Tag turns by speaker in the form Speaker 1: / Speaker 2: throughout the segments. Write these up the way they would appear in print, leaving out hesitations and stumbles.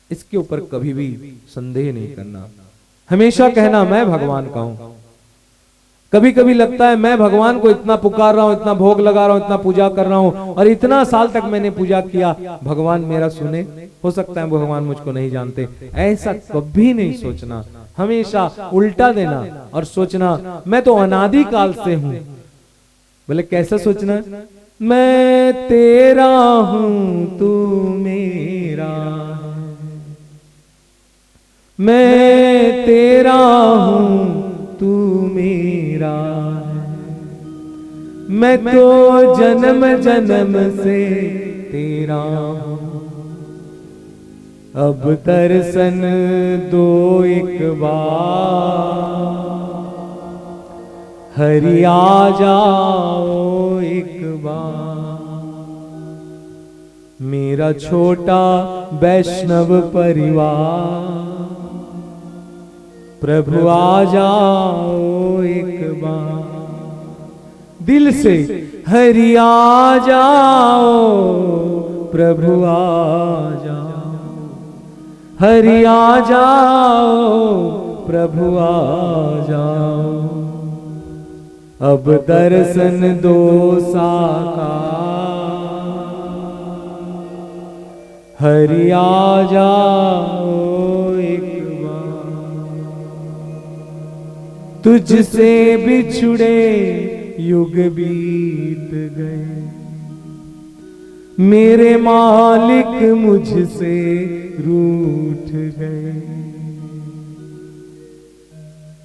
Speaker 1: इसके ऊपर कभी भी संदेह नहीं करना। हमेशा कहना मैं भगवान का हूं। कभी कभी लगता है मैं भगवान को इतना पुकार रहा हूं, इतना भोग लगा रहा हूं, इतना पूजा कर रहा हूं, और इतना साल तक मैंने पूजा किया, भगवान मेरा सुने? हो सकता है भगवान मुझको नहीं जानते। ऐसा कभी नहीं सोचना, हमेशा उल्टा देना और सोचना मैं तो अनादि काल से हूं। बोले कैसा सोचना? मैं तेरा हूं तू मेरा, मैं तेरा हूं तू मेरा, मैं तो जन्म जन्म से तेरा हूं। अब दर्शन दो एक बार, हरि आ जाओ एक बार। मेरा छोटा वैष्णव परिवार, प्रभु आ जाओ एक बार। दिल से हरि आ जाओ, प्रभु आ जाओ, हरि आ जाओ, प्रभु आ जाओ। अब दर्शन दो साकार, हरि आ जाओ एक बार। तुझसे बिछुड़े युग बीत गए, मेरे मालिक मुझसे रूठ गए।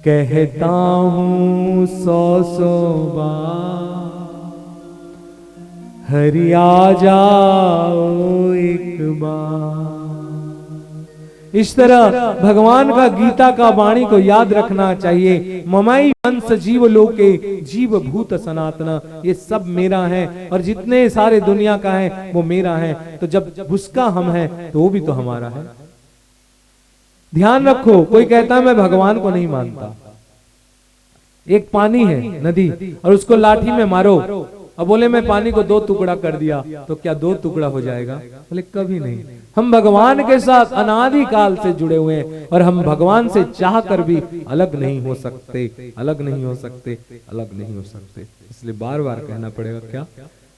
Speaker 1: कहता हूं सौ सौ बार, हरि आ जाओ एक बार। इस तरह भगवान का गीता का वाणी को याद रखना चाहिए। ममाई वंश जीव लोके जीव भूत सनातना, ये सब मेरा है और जितने सारे दुनिया का है वो मेरा है। तो जब उसका हम है तो वो भी तो हमारा है। ध्यान रखो, कोई कहता है मैं भगवान को नहीं मानता। एक पानी है नदी और उसको लाठी में मारो, अब बोले मैं पानी को दो टुकड़ा कर दिया, तो क्या दो टुकड़ा हो जाएगा? बोले कभी नहीं। हम भगवान के साथ अनादि काल से जुड़े हुए हैं और हम भगवान से चाह कर भी अलग नहीं हो सकते, अलग नहीं हो सकते, अलग नहीं हो सकते। इसलिए बार बार कहना पड़ेगा क्या?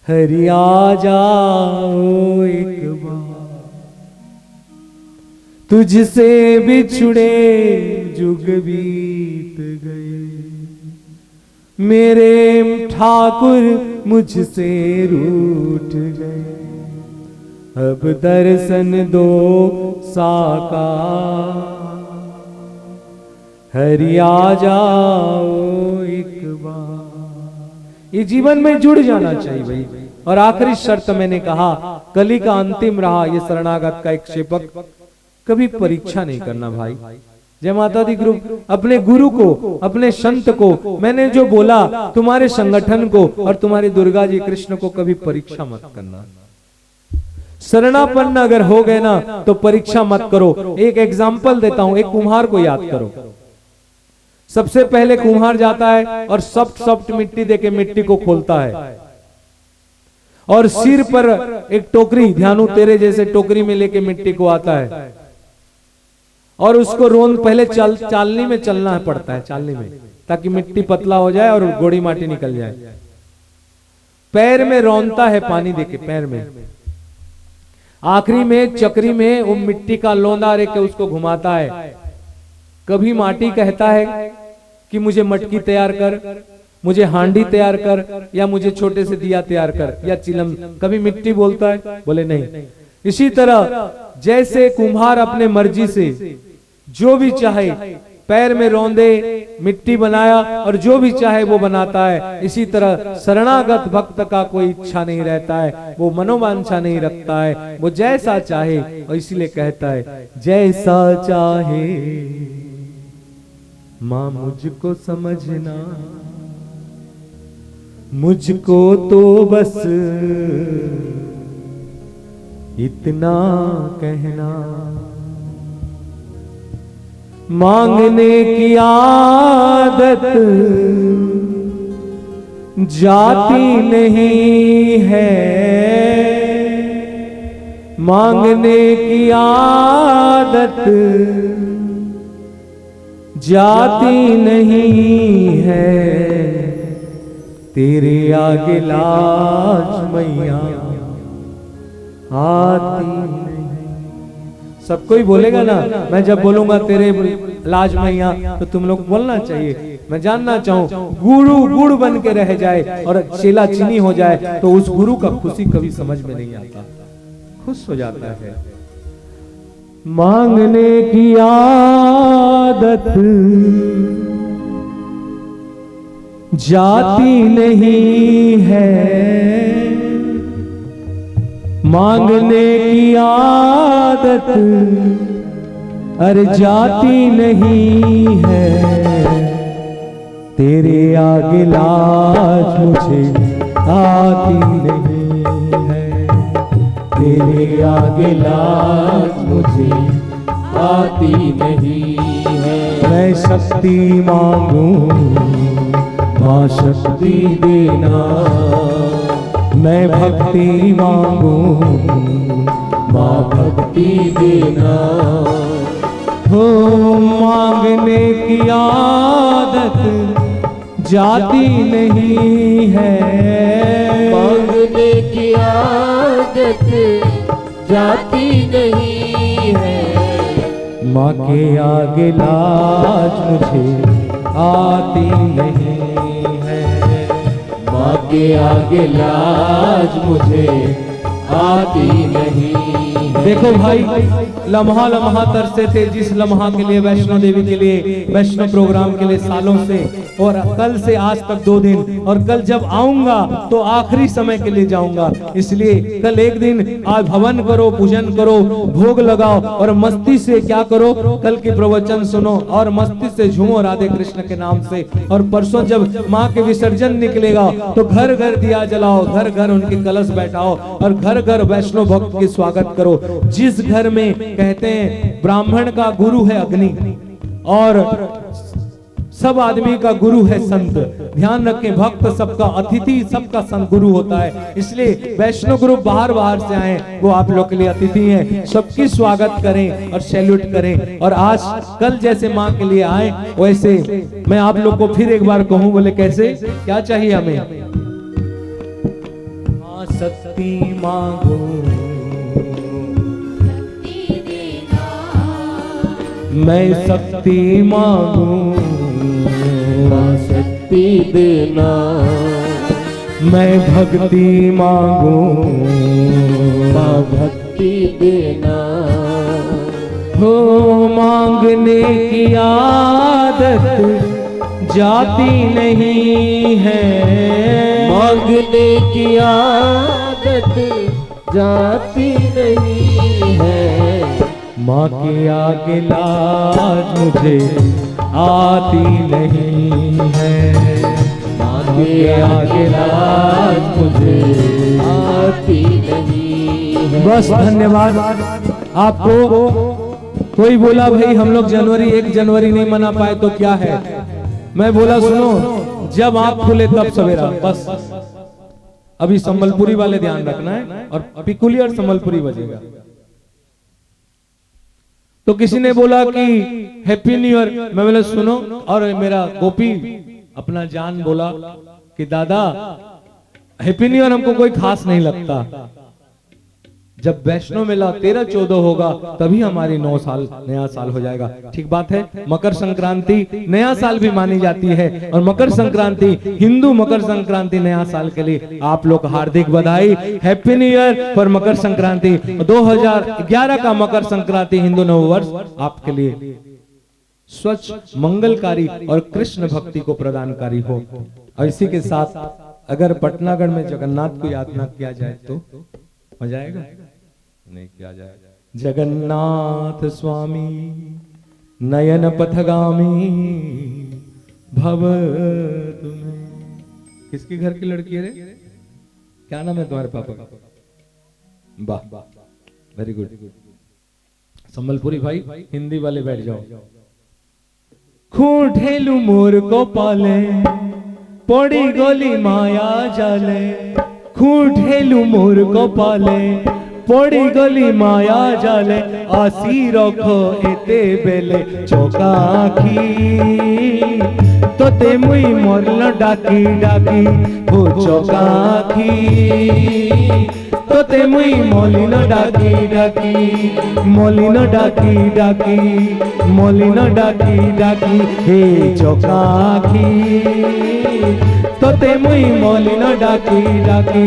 Speaker 1: हरि आ जाओ एक बार, तुझसे बिछुड़े जुग बीत गए, मेरे ठाकुर मुझसे रूठ गए। अब दर्शन दो साकार, हरि आ जाओ एक बार। ये जीवन में जुड़ जाना चाहिए भाई। और आखिरी शर्त मैंने कहा, कली का अंतिम रहा ये शरणागत का एक सेवक, कभी परीक्षा नहीं करना भाई। जय माता दी ग्रुप, अपने गुरु को, अपने संत को, मैंने जो बोला तुम्हारे संगठन को और तुम्हारे दुर्गा जी कृष्ण को कभी परीक्षा मत करना। शरणापन्न अगर हो गए ना तो परीक्षा मत करो। एक एग्जाम्पल देता हूं, एक कुम्हार को याद करो। सबसे पहले कुम्हार जाता है और सॉफ्ट सॉफ्ट मिट्टी देके मिट्टी को खोलता है और सिर पर एक टोकरी, ध्यानु तेरे जैसे टोकरी में लेके मिट्टी को आता है और उसको रोन पहले चालनी में चलना पड़ता है, चालनी में, ताकि मिट्टी पतला हो जाए और गोड़ी माटी निकल जाए। पैर में रौनता है पानी देके, पैर में। आखिरी में चक्री में वो मिट्टी का लोंदा लेके उसको घुमाता है। कभी माटी कहता है कि मुझे मटकी तैयार कर, मुझे हांडी तैयार कर, या मुझे छोटे से दिया तैयार कर, या चिलम। कभी मिट्टी बोलता है? बोले नहीं। इसी तरह जैसे कुम्हार अपने मर्जी से जो भी चाहे पैर में रौंदे मिट्टी बनाया और जो भी चाहे वो बनाता है, इसी तरह शरणागत भक्त का कोई इच्छा नहीं रहता है, वो मनोवांछा नहीं रखता है, वो जैसा चाहे। और इसीलिए कहता है जैसा चाहे माँ मुझको समझना, मुझको तो बस इतना कहना, मांगने की आदत जाती नहीं है, मांगने की आदत आदत जाती नहीं है, तेरे आगे लाज मैया आती नहीं। सब कोई बोलेगा ना, मैं जब बोलूंगा तेरे लाज मैया तो तुम लोग बोलना चाहिए। मैं जानना चाहूं, गुरु गुड़ बन के रह जाए और चेला चीनी हो जाए तो उस गुरु का खुशी कभी समझ में नहीं आता, खुश हो जाता है। मांगने की आदत जाती नहीं है, मांगने की आदत अरे जाती नहीं है, तेरे आगे लाज मुझे आती नहीं है, तेरे आगे लाज मुझे आती नहीं है। मैं शक्ति मांगू मां शक्ति देना, मैं भक्ति मांगू मां भक्ति देना। हो मांगने की आदत जाती नहीं है,
Speaker 2: मांगने की आदत जाती नहीं है,
Speaker 1: माँ के आगे लाज मुझे आती नहीं है,
Speaker 2: माँ के आगे लाज मुझे आती नहीं है।
Speaker 1: देखो भाई, लम्हा लम्हा तरसे थे जिस लम्हा के लिए, वैष्णो देवी के लिए, वैष्णो प्रोग्राम के लिए सालों से, और कल से आज तक 2 दिन, और कल जब आऊंगा तो आखिरी समय के लिए जाऊंगा। इसलिए कल एक दिन आज हवन करो, पूजन करो, भोग लगाओ और मस्ती से क्या करो, कल के प्रवचन सुनो और मस्ती से झूमो राधे कृष्ण के नाम से। और परसों जब माँ के विसर्जन निकलेगा तो घर घर दिया जलाओ, घर घर उनके कलश बैठाओ और घर घर वैष्णो भक्त की स्वागत करो। जिस घर में कहते हैं ब्राह्मण का गुरु है अग्नि और सब आदमी का गुरु है संत, ध्यान रखें, भक्त सबका अतिथि, सबका संत गुरु होता है। इसलिए वैष्णो ग्रुप बाहर बाहर से आए, वो आप लोग के लिए अतिथि हैं, सबकी स्वागत करें और सैल्यूट करें। और आज कल जैसे माँ के लिए आए वैसे मैं आप लोग को फिर एक बार कहूं, बोले कैसे, क्या चाहिए हमें? माँ शक्ति मांगो मैं शक्ति मांगू,
Speaker 2: माँ शक्ति देना,
Speaker 1: मैं भक्ति मांगू,
Speaker 2: माँ भक्ति देना।
Speaker 1: हो मांगने की आदत जाती नहीं है,
Speaker 2: मांगने की आदत जाती नहीं है,
Speaker 1: माँ के आगे लाज मुझे आती नहीं है,
Speaker 2: माँ
Speaker 1: के आगे लाज मुझे
Speaker 2: आती नहीं है।
Speaker 1: बस धन्यवाद आपको। कोई बोला भाई हम लोग 1 जनवरी नहीं मना पाए तो क्या है, मैं बोला सुनो, जब आंख खुले तब सवेरा। बस अभी संबलपुरी वाले ध्यान रखना है और पिकुलियर संबलपुरी बजेगा। तो किसी ने बोला कि हैप्पी न्यू ईयर, मैं बोला सुनो, और मेरा गोपी अपना जान बोला कि दादा हैप्पी न्यू ईयर हमको कोई खास नहीं लगता, जब वैष्णो मेला 13-14 होगा तभी हमारी 9 साल नया साल हो जाएगा। ठीक बात है, मकर संक्रांति नया साल भी मानी जाती है और मकर संक्रांति, हिंदू मकर संक्रांति नया साल के लिए आप लोग हार्दिक बधाई, happy new year for Makar Sankranti. 2011 का मकर संक्रांति हिंदू नववर्ष आपके लिए स्वच्छ, मंगलकारी और कृष्ण भक्ति को प्रदानकारी हो। और इसी के साथ अगर पटनागढ़ में जगन्नाथ को याद ना किया जाए तो मजा आएगा, नहीं किया जाए। जगन्नाथ स्वामी नयन पथगामी भव तुम्हें। किसके घर की लड़की है रे? क्या नाम है तुम्हारे पापा का? वाह, वेरी गुड। संबलपुरी भाई, हिंदी वाले बैठ जाओ। खूंठेलू मोर को पाले, पड़ी गोली माया जाले, खूंठेलू मोर को पाले, पड़ी गली माया जाले आसी रखो एते बेले चौका आखी तोते मुई मरल डाकी डाकी हो चौका आखी तोते मुई मलिन डाकी डाकी मलिन डाकी डाकी मलिन डाकी डाकी हे चौका आखी तोते मुई मलिन डाकी डाकी।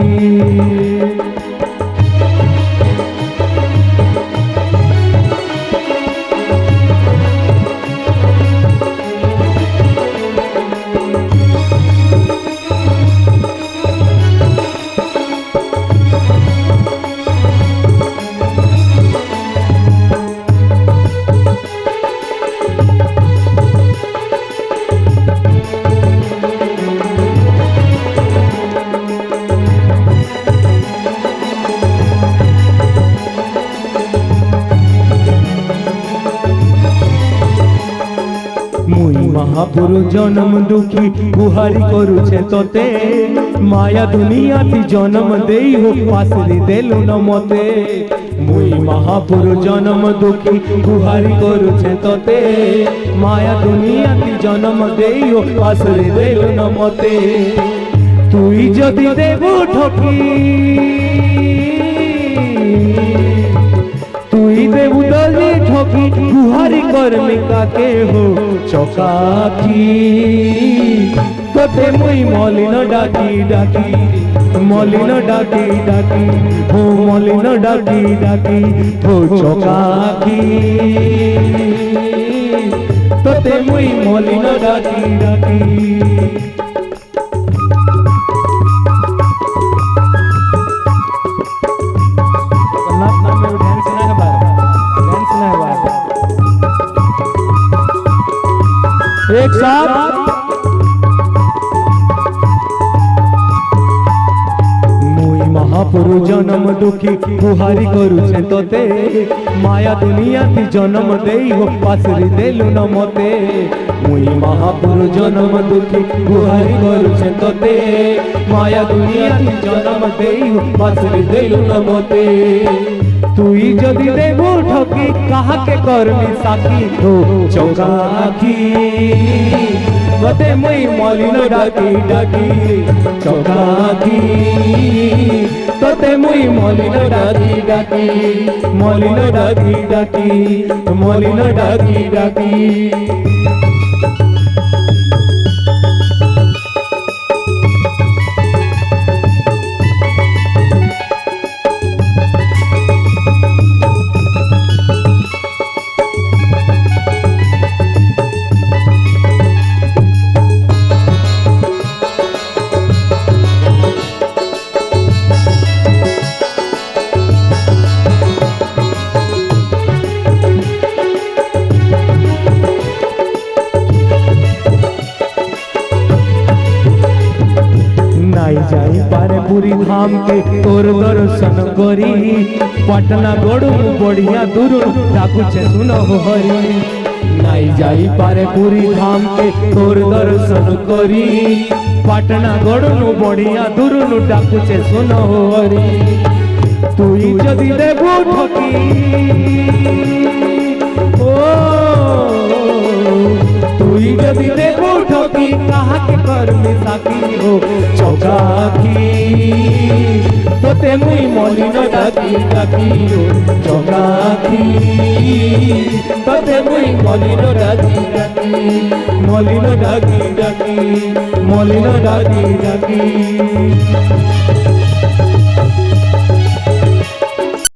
Speaker 1: महापुरु जन्म दुखी गुहारी करुछे तोते माया दुनिया थी जन्म देई हो पासरी देलु न मते मुई महापुरु जन्म दुखी गुहारी करुछे तोते माया दुनिया थी जन्म देई हो पासरी देलु न मते तुई जदि देबु ठकी तुई देबु दली ठकी गुहारी करमी काके हो चौकाखी तोते मुई मलिन डाकी डाकी मलिन डाकी डाकी हो मलिन डाकी डाकी हो चौकाखी तोते मुई मलिन डाकी डाकी। एक साथ मुई महापुरु जन्म दुखी गुहारी करुछे तोते माया दुनिया थी जन्म देई हो पासरी देलु न मते मुई महापुरु जन्म दुखी गुहारी करुछे तोते माया दुनिया थी जन्म देई हो पासरी देलु न मते तुई जदि देबु ठकी कहा के करमी साथी हो चौकाखी मते मुई मलिन डाकी डाकी चौकाखी तोते मुई मलिन डाकी डाकी मलिन डाकी डाकी मलिन डाकी डाकी। जाई पारे पूरी धाम के तोर दर्शन करी पटना गड़ू बढ़िया दूर डाकुचे सुन हरी नाई जाई पारे पूरी धाम के तोर दर्शन करी पटना गड़ू बढ़िया दूर डाकुचे सुन हरी तुई जदि देबु ठकी ओ तुई जदि देबु ठकी कहा के करमी साकी हो चौकाखी तोते मुई मलिन डाकी डाकी हो चौकाखी तोते मुई मलिन डाकी डाकी मलिन डाकी डाकी मलिन डाकी डाकी।